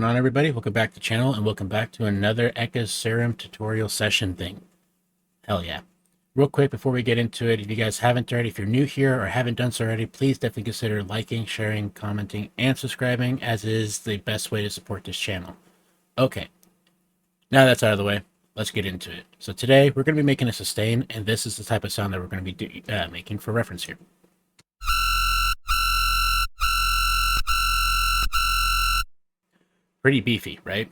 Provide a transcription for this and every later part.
going on, everybody? Welcome back to the channel, and welcome back to another ECKA Serum tutorial session thing. Hell yeah. Real quick before we get into it, if you guys haven't already, if you're new here or haven't done so already, please definitely consider liking, sharing, commenting, and subscribing, as is the best way to support this channel. Okay, now that's out of the way, let's get into it. So today, we're going to be making a sustain, and this is the type of sound that we're going to be making for reference here. Pretty beefy, right?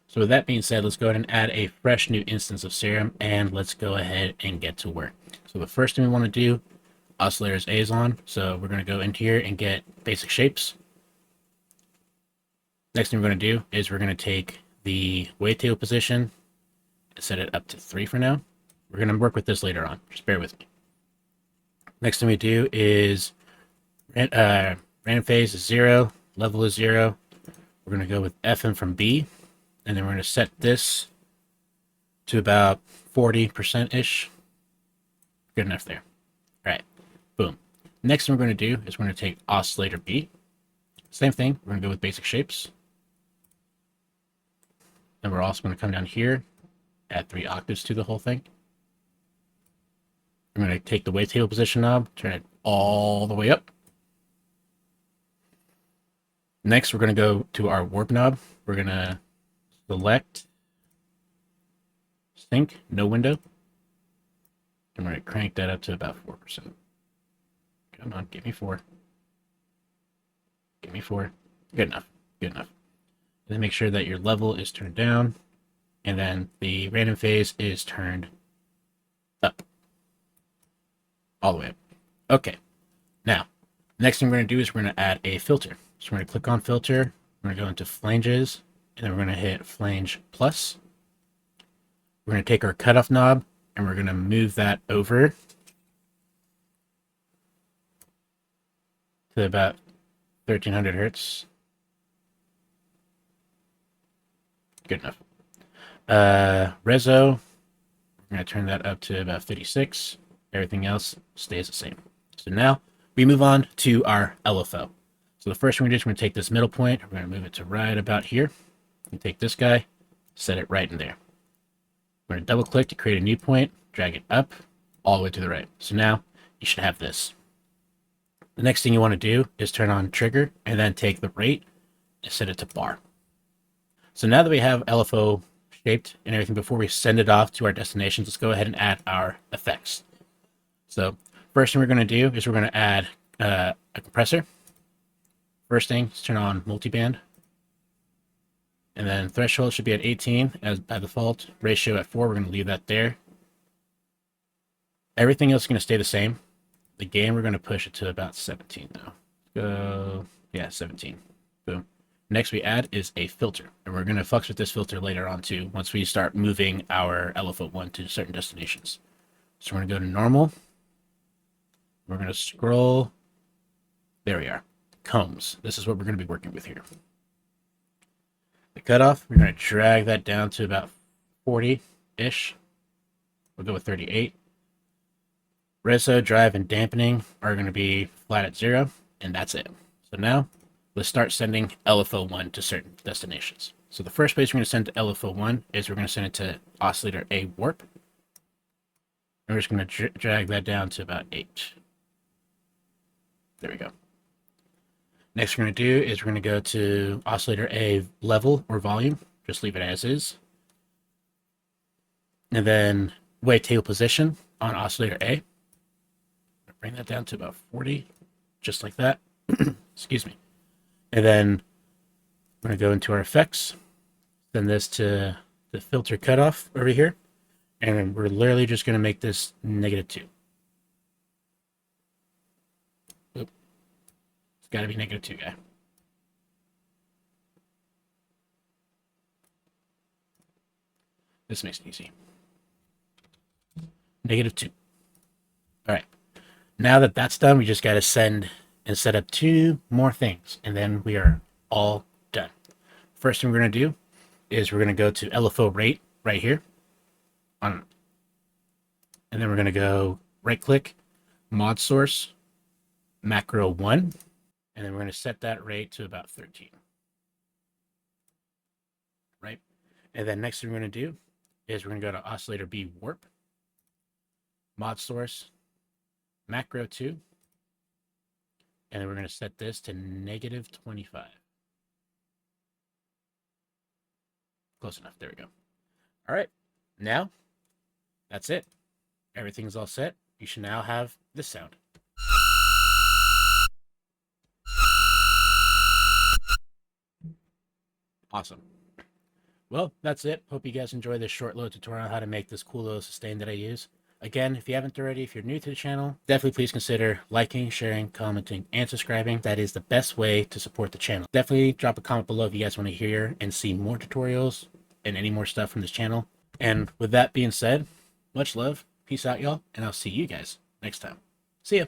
So with that being said, let's go ahead and add a fresh new instance of Serum, and let's go ahead and get to work. So the first thing we want to do, oscillators A is on, so we're going to go into here and get basic shapes. Next thing we're going to do is we're going to take the wavetable position and set it up to 3 for now. We're going to work with this later on, just bear with me. Next thing we do is random phase is 0, level is 0. We're going to go with FM from B, and then we're going to set this to about 40%-ish. Good enough there. All right, boom. Next thing we're going to do is we're going to take oscillator B. Same thing, we're going to go with basic shapes. And we're also going to come down here, add 3 octaves to the whole thing. I'm going to take the wavetable position knob, turn it all the way up. Next, we're going to go to our warp knob. We're going to select sync, no window. And we're going to crank that up to about 4%. Come on, give me 4. Give me 4. Good enough. Good enough. And then make sure that your level is turned down. And then the random phase is turned up. All the way up. Okay. Now, next thing we're going to do is we're going to add a filter. So we're going to click on filter. We're going to go into flanges. And then we're going to hit flange plus. We're going to take our cutoff knob and we're going to move that over to about 1300 hertz. Good enough. Reso, we're going to turn that up to about 56. Everything else stays the same. So now we move on to our LFO. So the first thing we do is we're going to take this middle point. We're going to move it to right about here. And take this guy, set it right in there. We're going to double click to create a new point, drag it up all the way to the right. So now you should have this. The next thing you want to do is turn on trigger and then take the rate and set it to bar. So now that we have LFO shaped and everything, before we send it off to our destinations, let's go ahead and add our effects. So first thing we're going to do is we're going to add a compressor. First thing is turn on multiband. And then threshold should be at 18 as by default. Ratio at 4, we're going to leave that there. Everything else is going to stay the same. The gain, we're going to push it to about 17 now. Go, yeah, 17. Boom. Next we add is a filter. And we're going to fuck with this filter later on too, once we start moving our LFO1 to certain destinations. So we're going to go to normal. We're going to scroll. There we are. Combs. This is what we're going to be working with here. The cutoff, we're going to drag that down to about 40-ish. We'll go with 38. Reso, drive, and dampening are going to be flat at 0, and that's it. So now, let's start sending LFO1 to certain destinations. So the first place we're going to send to LFO1 is we're going to send it to oscillator A warp. And we're just going to drag that down to about 8. There we go. Next we're going to do is we're going to go to oscillator A level or volume. Just leave it as is. And then wavetable position on oscillator A. Bring that down to about 40, just like that. Excuse me. And then we're going to go into our effects. Send this to the filter cutoff over here. And we're literally just going to make this -2. Got to be -2, guy. This makes it easy. -2. All right. Now that that's done, we just got to send and set up 2 more things, and then we are all done. First thing we're going to do is we're going to go to LFO rate right here. And then we're going to go right-click, mod source, macro 1. And then we're going to set that rate to about 13. And then next thing we're going to do is we're going to go to oscillator B warp, mod source, macro 2, and then we're going to set this to -25. Close enough. There we go. All right. Now, that's it. Everything's all set. You should now have this sound. Awesome. Well, that's it. Hope you guys enjoyed this short little tutorial on how to make this cool little sustain that I use. Again, if you haven't already, if you're new to the channel, definitely please consider liking, sharing, commenting, and subscribing. That is the best way to support the channel. Definitely drop a comment below if you guys want to hear and see more tutorials and any more stuff from this channel. And with that being said, much love, peace out, y'all, and I'll see you guys next time. See ya.